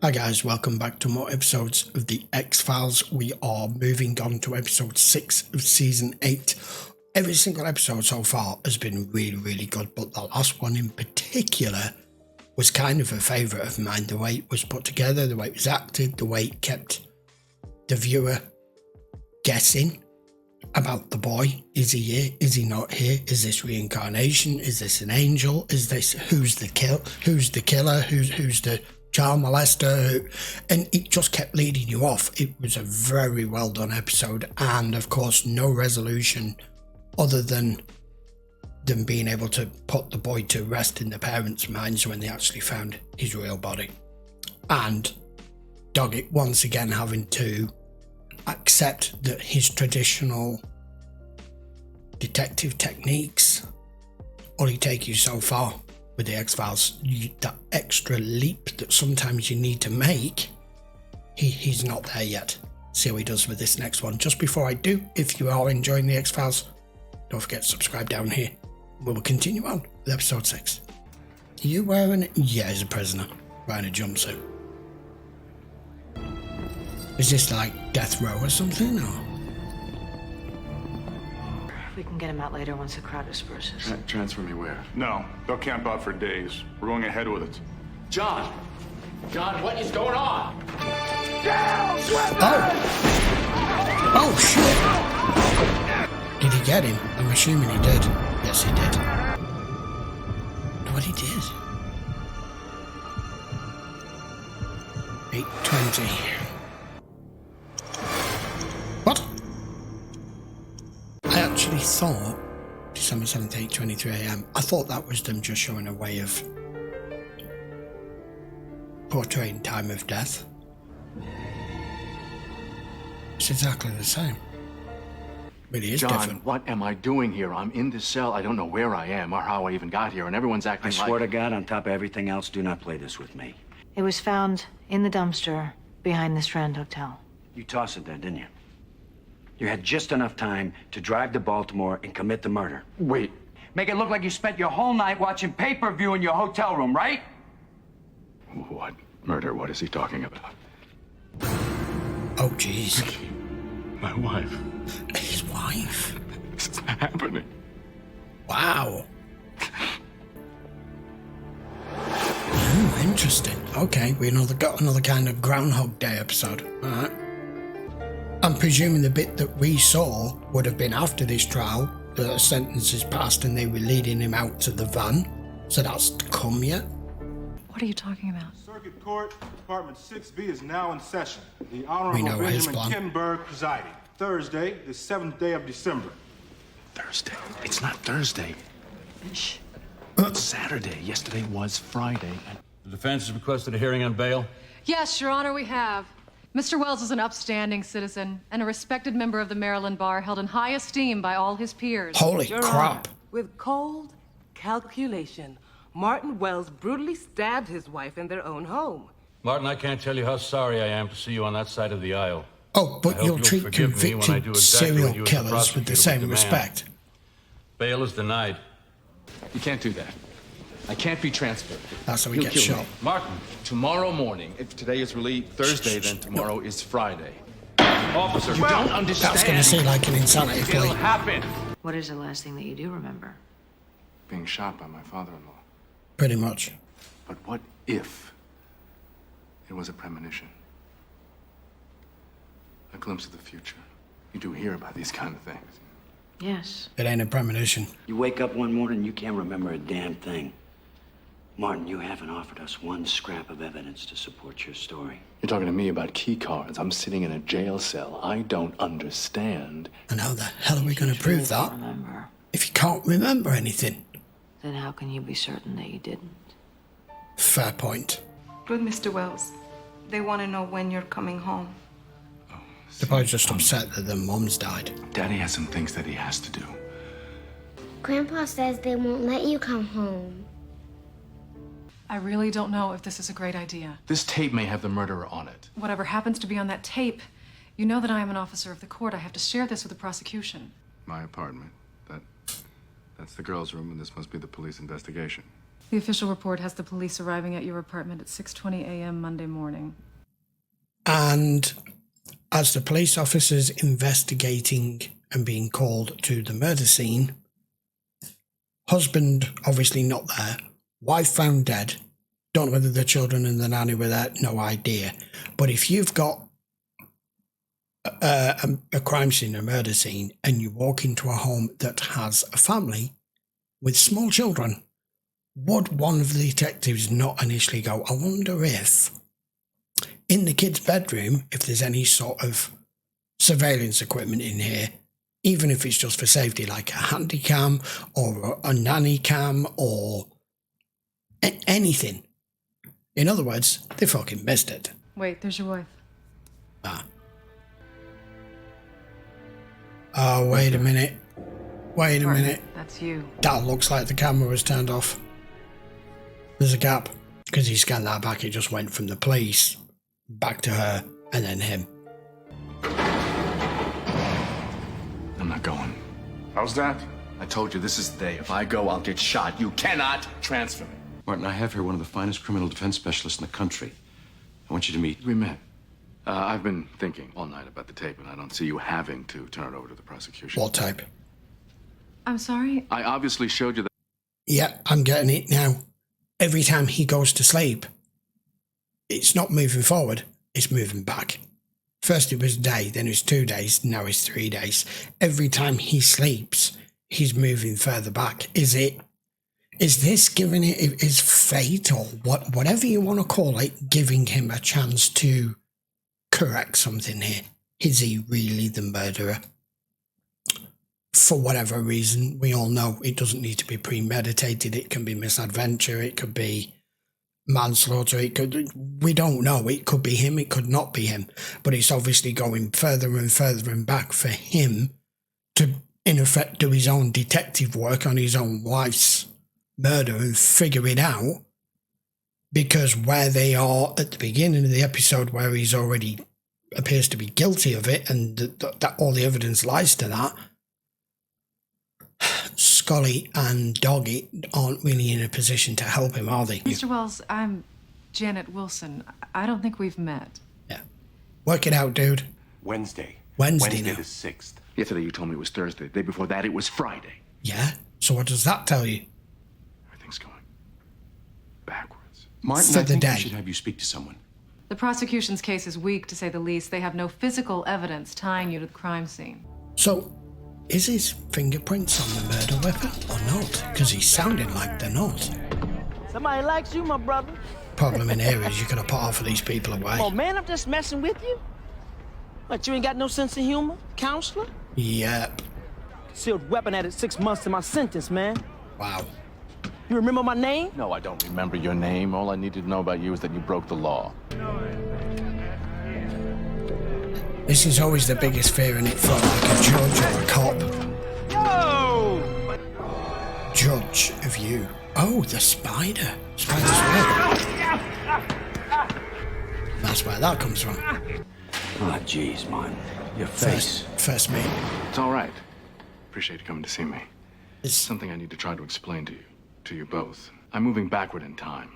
Hi guys, welcome back to more episodes of the X-Files. We are moving on to episode 6 of season 8. Every single episode so far has been really good, but the last one in particular was kind of a favourite of mine. The way it was put together, the way it was acted, the way it kept the viewer guessing about the boy. Is he here? Is he not here? Is this reincarnation? Is this an angel? Is this who's the killer? Who's the child molester? And it just kept leading you off. It was a very well done episode, and of course no resolution other than them being able to put the boy to rest in the parents' minds when they actually found his real body, and Doggett once again having to accept that his traditional detective techniques only take you so far with the X-Files. That extra leap that sometimes you need to make, he's not there yet. See how he does with this next one. Just before I do, if you are enjoying the X-Files, don't forget to subscribe down here. We will continue on with episode 6. Are you wearing it? Yeah, he's a prisoner, wearing a jumpsuit. Is this like death row or something, or? We can get him out later once the crowd disperses. Transfer me where? No, they'll camp out for days. We're going ahead with it. John, what is going on? Oh shit! Did he get him? I'm assuming he did. Yes, he did. What he did? 8:20. What? I actually thought December 7th, 8:23 AM. I thought that was them just showing a way of portraying time of death. It's exactly the same. Really is John, different. what am I doing here? I'm in this cell. I don't know where I am or how I even got here, and everyone's acting I swear to God, on top of everything else, do not play this with me. It was found in the dumpster behind the Strand Hotel. You tossed it there, didn't you? You had just enough time to drive to Baltimore and commit the murder. Wait. Make it look like you spent your whole night watching pay-per-view in your hotel room, right? What murder? What is he talking about? Oh, jeez. My wife. His wife. This is happening. Wow. Interesting. Okay, we got another kind of Groundhog Day episode. Alright. I'm presuming the bit that we saw would have been after this trial. The sentence is passed and they were leading him out to the van. So that's to come yet? What are you talking about? Circuit Court, Department 6B is now in session. The We Honorable know his Benjamin plan. Kinberg presiding. Thursday, the 7th day of December. Thursday. It's not Thursday. Shh. It's Saturday. Yesterday was Friday. The defense has requested a hearing on bail. Yes, Your Honor, we have. Mr. Wells is an upstanding citizen and a respected member of the Maryland Bar, held in high esteem by all his peers. Holy Your crap. Honor, with cold calculation, Martin Wells brutally stabbed his wife in their own home. Martin, I can't tell you how sorry I am to see you on that side of the aisle. Oh, I but hope you'll you'll treat forgive me when I do convicted exactly what serial you as the killers with prosecutor the same would demand. respect. Bail is denied. You can't do that. I can't be transferred. That's how he You'll gets kill shot. me. Martin, tomorrow morning, if today is really Thursday, then tomorrow is Friday. Officer, You don't understand. That's going to seem like an insanity It'll plea. happen. What is the last thing that you do remember? Being shot by my father-in-law. Pretty much. But what if it was a premonition? A glimpse of the future. You do hear about these kind of things. Yes. It ain't a premonition. You wake up one morning, you can't remember a damn thing. Martin, you haven't offered us one scrap of evidence to support your story. You're talking to me about key cards. I'm sitting in a jail cell. I don't understand. And how the hell are we going to prove that Remember. if you can't remember anything? Then how can you be certain that you didn't? Fair point. Good, Mr. Wells. They want to know when you're coming home. They're probably just upset that their mom's died. Daddy has some things that he has to do. Grandpa says they won't let you come home. I really don't know if this is a great idea. This tape may have the murderer on it. Whatever happens to be on that tape, you know that I am an officer of the court. I have to share this with the prosecution. My apartment. That's the girl's room, and this must be the police investigation. The official report has the police arriving at your apartment at 6:20 a.m. Monday morning. And as the police officers investigating and being called to the murder scene, husband obviously not there, wife found dead, don't know whether the children and the nanny were there, no idea. But if you've got a crime scene, a murder scene, and you walk into a home that has a family with small children, would one of the detectives not initially go, I wonder if in the kid's bedroom, if there's any sort of surveillance equipment in here, even if it's just for safety, like a handy cam or a nanny cam or anything. In other words, they fucking missed it. Wait, there's your wife. Oh, wait a minute. Wait a minute. That's you. That looks like the camera was turned off. There's a gap. Because he scanned that back, it just went from the police back to her and then him. I'm not going. How's that? I told you, this is the day. If I go, I'll get shot. You cannot transfer me. Martin, I have here one of the finest criminal defense specialists in the country. I want you to meet. We met. I've been thinking all night about the tape, and I don't see you having to turn it over to the prosecution. What tape? I'm sorry? I obviously showed you that. Yeah, I'm getting it now. Every time he goes to sleep, it's not moving forward, it's moving back. First it was a day, then it was 2 days, now it's 3 days. Every time he sleeps, he's moving further back. Is this giving it his fate or whatever you want to call it, giving him a chance to correct something here? Is he really the murderer? For whatever reason, we all know it doesn't need to be premeditated. It can be misadventure. It could be manslaughter. We don't know. It could be him. It could not be him. But it's obviously going further and further and back for him to, in effect, do his own detective work on his own wife's murder and figure it out. Because where they are at the beginning of the episode, where he's already appears to be guilty of it, and that all the evidence lies to that, Scully and Doggy aren't really in a position to help him, are they? Mr. Wells, I'm Janet Wilson. I don't think we've met. Yeah. Work it out, dude. Wednesday Wednesday now. the 6th. Yesterday you told me it was Thursday. The day before that it was Friday. Yeah? So what does that tell you? Everything's going backwards. Martin, For I the think day. we should have you speak to someone. The prosecution's case is weak, to say the least. They have no physical evidence tying you to the crime scene. So, is his fingerprints on the murder weapon or not? Because he's sounding like they're not. Somebody likes you, my brother. Problem in here is you're going to put half of these people away. Oh, man, I'm just messing with you. What, you ain't got no sense of humor, counselor? Yep. Concealed weapon added 6 months to my sentence, man. Wow. You remember my name? No, I don't remember your name. All I needed to know about you is that you broke the law. This is always the biggest fear in it for like a judge or a cop. Yo! Judge of you. Oh, the spider. Spider's web. That's where that comes from. Oh, jeez, Martin. Your face. First mate. It's all right. Appreciate you coming to see me. It's something I need to try to explain to you both. I'm moving backward in time.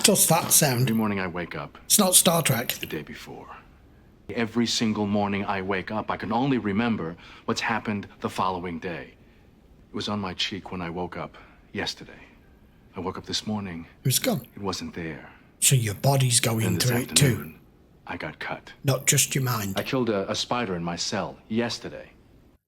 Does that sound? Every morning I wake up. It's not Star Trek. The day before. Every single morning I wake up, I can only remember what's happened the following day. It was on my cheek when I woke up yesterday. I woke up this morning. It was gone. It wasn't there. So your body's going through it too. I got cut. Not just your mind. I killed a spider in my cell yesterday.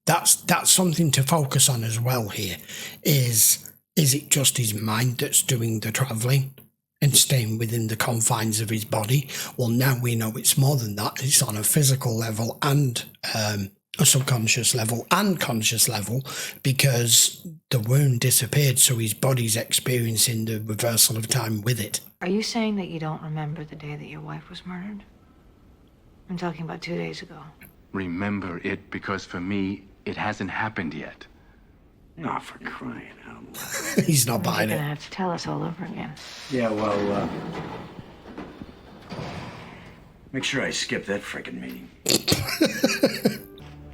That's something to focus on as well here. Is it just his mind that's doing the travelling and staying within the confines of his body? Well, now we know it's more than that. It's on a physical level and a subconscious level and conscious level, because the wound disappeared, so his body's experiencing the reversal of time with it. Are you saying that you don't remember the day that your wife was murdered? I'm talking about 2 days ago. Remember it, because for me, it hasn't happened yet. Not for crying out loud. He's not buying You're it. gonna have to tell us all over again. Yeah, well, make sure I skip that frickin' meeting.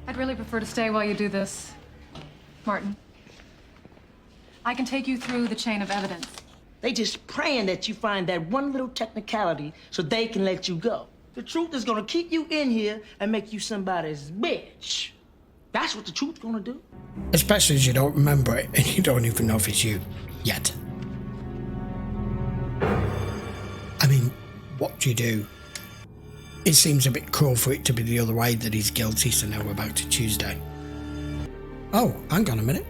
I'd really prefer to stay while you do this, Martin. I can take you through the chain of evidence. They just praying that you find that one little technicality so they can let you go. The truth is gonna keep you in here and make you somebody's bitch. That's what the truth's gonna do. Especially as you don't remember it and you don't even know if it's you yet. I mean, what do you do? It seems a bit cruel for it to be the other way, that he's guilty, so now we're back to Tuesday. Oh, hang on a minute.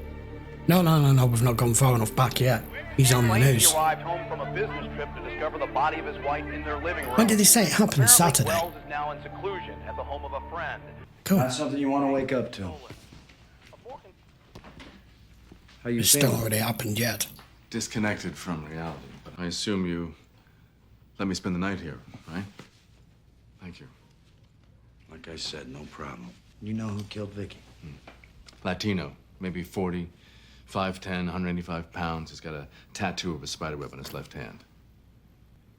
No, we've not gone far enough back yet. He's on the news. Arrived home from a business trip to discover the body of his wife in their living room. When did they say it happened? Saturday? Wells is now in seclusion at the home of a friend. Cool. Not something you want to wake up to. How you It's feeling? still already happened yet. Disconnected from reality, but I assume you let me spend the night here, right? Thank you. Like I said, no problem. You know who killed Vicky? Latino, maybe 40, 5'10", 185 pounds. He's got a tattoo of a spiderweb on his left hand.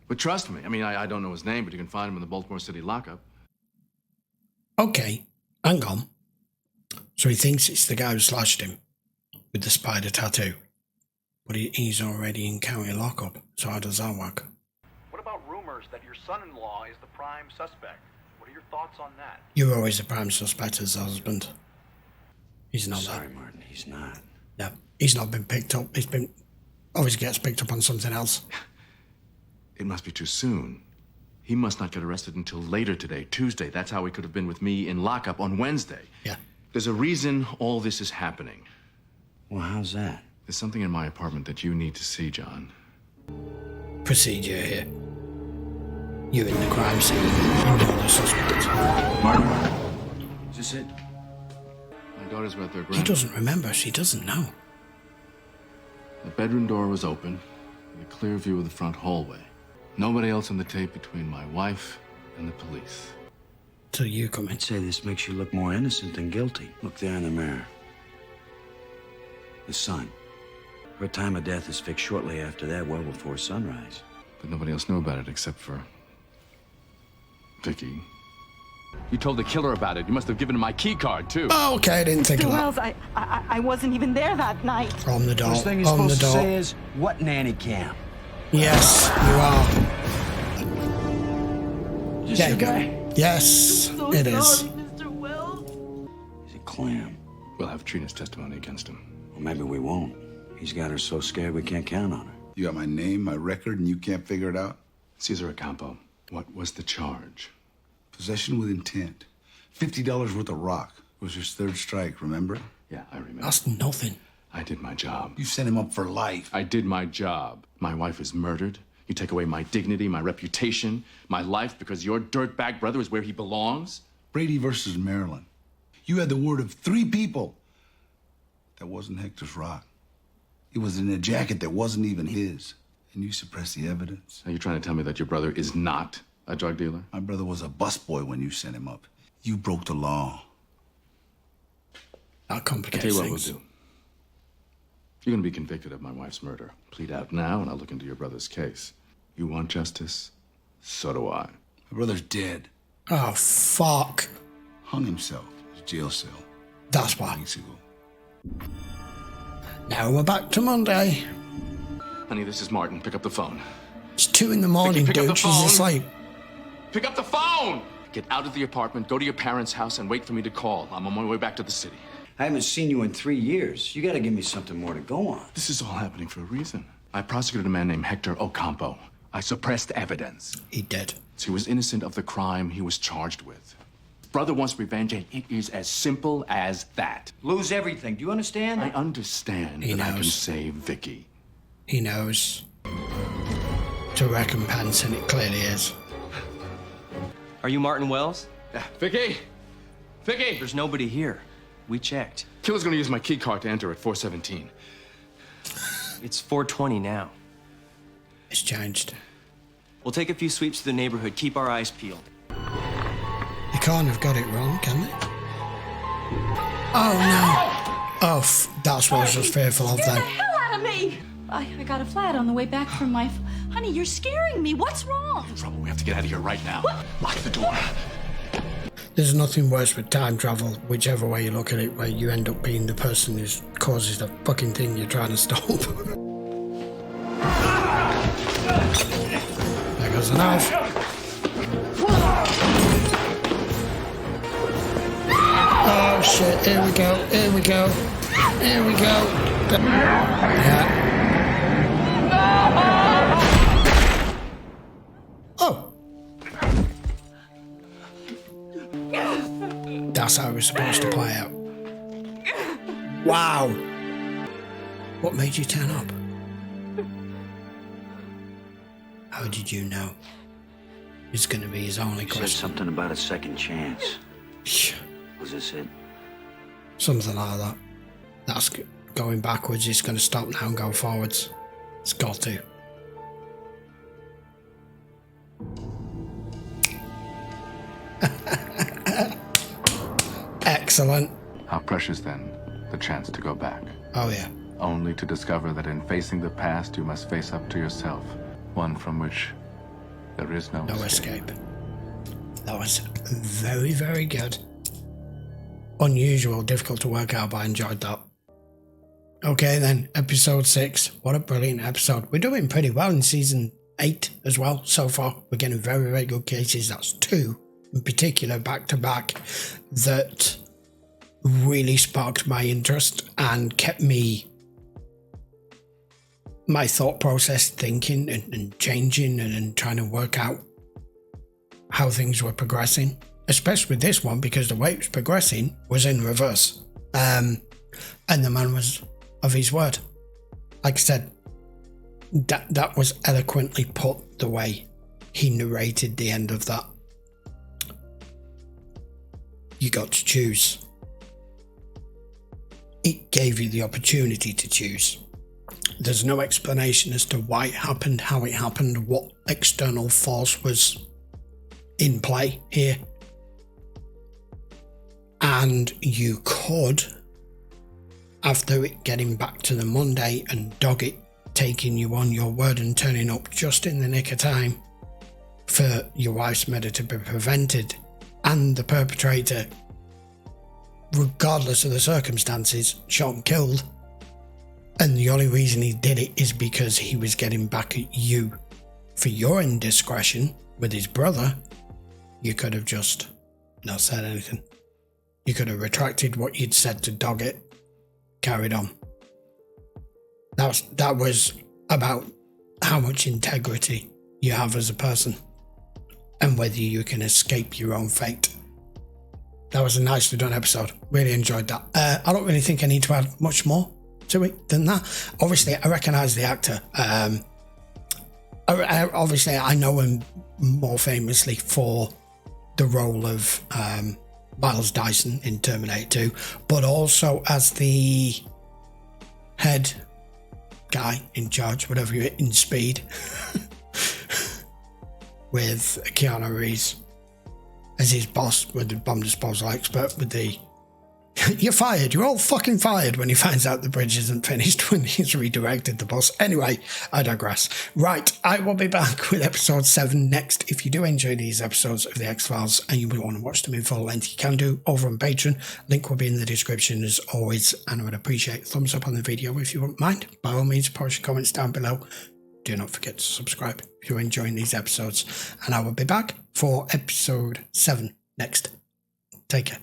But trust me, I mean, I don't know his name, but you can find him in the Baltimore City lockup. Okay, hang on. So he thinks it's the guy who slashed him with the spider tattoo. But he's already in county lockup, so how does that work? What about rumors that your son-in-law is the prime suspect? What are your thoughts on that? You're always the prime suspect as husband. He's not. Sorry, Martin, he's not. No, he's not been picked up. He's been... always gets picked up on something else. It must be too soon. He must not get arrested until later today, Tuesday. That's how he could have been with me in lockup on Wednesday. Yeah. There's a reason all this is happening. Well, how's that? There's something in my apartment that you need to see, John. Procedure here. You're in the crime scene. You know the suspect. Martin, is this it? My daughters were at their He grand... doesn't remember. She doesn't know. The bedroom door was open, with a clear view of the front hallway. Nobody else on the tape between my wife and the police. Till you come in. I'd say this makes you look more innocent than guilty. Look there in the mirror. The sun. Her time of death is fixed shortly after that, well before sunrise. But nobody else knew about it except for... Vicky. You told the killer about it. You must have given him my key card, too. Oh, okay, I didn't think of that. Wells, I wasn't even there that night. On the door. First thing you're On the supposed to door. say is, what nanny cam? Yes, you are. Is There this you your go. guy? Yes, it is. He's a clam. We'll have Trina's testimony against him. Well, maybe we won't. He's got her so scared we can't count on her. You got my name, my record, and you can't figure it out? Cesar Ocampo, what was the charge? Possession with intent. $50 worth of rock was his third strike, remember? Yeah, I remember. That's nothing. I did my job. You set him up for life. I did my job. My wife is murdered. You take away my dignity, my reputation, my life because your dirtbag brother is where he belongs? Brady versus Maryland. You had the word of 3 people. That wasn't Hector's rock. It was in a jacket that wasn't even his. And you suppressed the evidence. Are you trying to tell me that your brother is not a drug dealer? My brother was a busboy when you sent him up. You broke the law. That I'll complicates tell you what things. we'll do. You're going to be convicted of my wife's murder. Plead out now, and I'll look into your brother's case. You want justice? So do I. My brother's dead. Oh, fuck. Hung himself in his jail cell. That's why. Weeks ago. Now we're back to Monday. Honey, this is Martin. Pick up the phone. It's 2 in the morning, Vicky, pick up dude. the She's phone. asleep. Pick up the phone! Get out of the apartment, go to your parents' house, and wait for me to call. I'm on my way back to the city. I haven't seen you in 3 years. You gotta give me something more to go on. This is all happening for a reason. I prosecuted a man named Hector Ocampo. I suppressed evidence. He did. He was innocent of the crime he was charged with. Brother wants revenge, and it is as simple as that. Lose everything. Do you understand? I understand He that I can knows. save Vicky. He knows. To recompense, and it clearly is. Are you Martin Wells? Vicky! Vicky! There's nobody here. We checked. Killer's gonna use my key card to enter at 417. It's 4:20 now. It's changed. We'll take a few sweeps to the neighborhood. Keep our eyes peeled. They can't have got it wrong, can they? Oh, no. Oh, that's what I was just fearful of then. Hell out of me! I got a flat on the way back from my... Honey, you're scaring me. What's wrong? Trouble, we have to get out of here right now. Lock the door. There's nothing worse with time travel, whichever way you look at it, where you end up being the person who causes the fucking thing you're trying to stop. enough. Oh shit, here we go, here we go, here we go. Yeah. Oh. That's how it was supposed to play out. Wow. What made you turn up? How did you know? It's going to be his only question. He said something about a second chance. Was this it? Something like that. That's going backwards. It's going to stop now and go forwards. It's got to. Excellent. How precious, then, the chance to go back. Oh, yeah. Only to discover that in facing the past, you must face up to yourself. One from which there is no escape. That was very, very good. Unusual, difficult to work out, but I enjoyed that. Okay, then, episode 6. What a brilliant episode. We're doing pretty well in season 8 as well so far. We're getting very, very good cases. That's 2 in particular, back to back, that really sparked my interest and kept my thought process thinking and changing and trying to work out how things were progressing, especially with this one, because the way it was progressing was in reverse. And the man was of his word. Like I said, that was eloquently put, the way he narrated the end of that. You got to choose. It gave you the opportunity to choose. There's no explanation as to why it happened, how it happened, what external force was in play here. And you could, after it getting back to the Monday and Doggett taking you on your word and turning up just in the nick of time for your wife's murder to be prevented, and the perpetrator, regardless of the circumstances, shot and killed, and the only reason he did it is because he was getting back at you for your indiscretion with his brother, you could have just not said anything. You could have retracted what you'd said to Doggett, carried on. That was about how much integrity you have as a person and whether you can escape your own fate. That was a nicely done episode. Really enjoyed that. I don't really think I need to add much more to it than that. Obviously, I recognise the actor. Obviously, I know him more famously for the role of Miles Dyson in Terminator 2, but also as the head guy in charge, whatever you're in Speed, with Keanu Reeves as his boss, with the bomb disposal expert, with the you're fired, you're all fucking fired, when he finds out the bridge isn't finished when he's redirected the bus. Anyway, I digress. Right, I will be back with episode 7 next. If you do enjoy these episodes of the X-Files and you want to watch them in full length, you can do over on Patreon. Link will be in the description as always, and I would appreciate a thumbs up on the video if you wouldn't mind. By all means, post your comments down below. Do not forget to subscribe if you're enjoying these episodes, and I will be back for episode 7 next. Take care.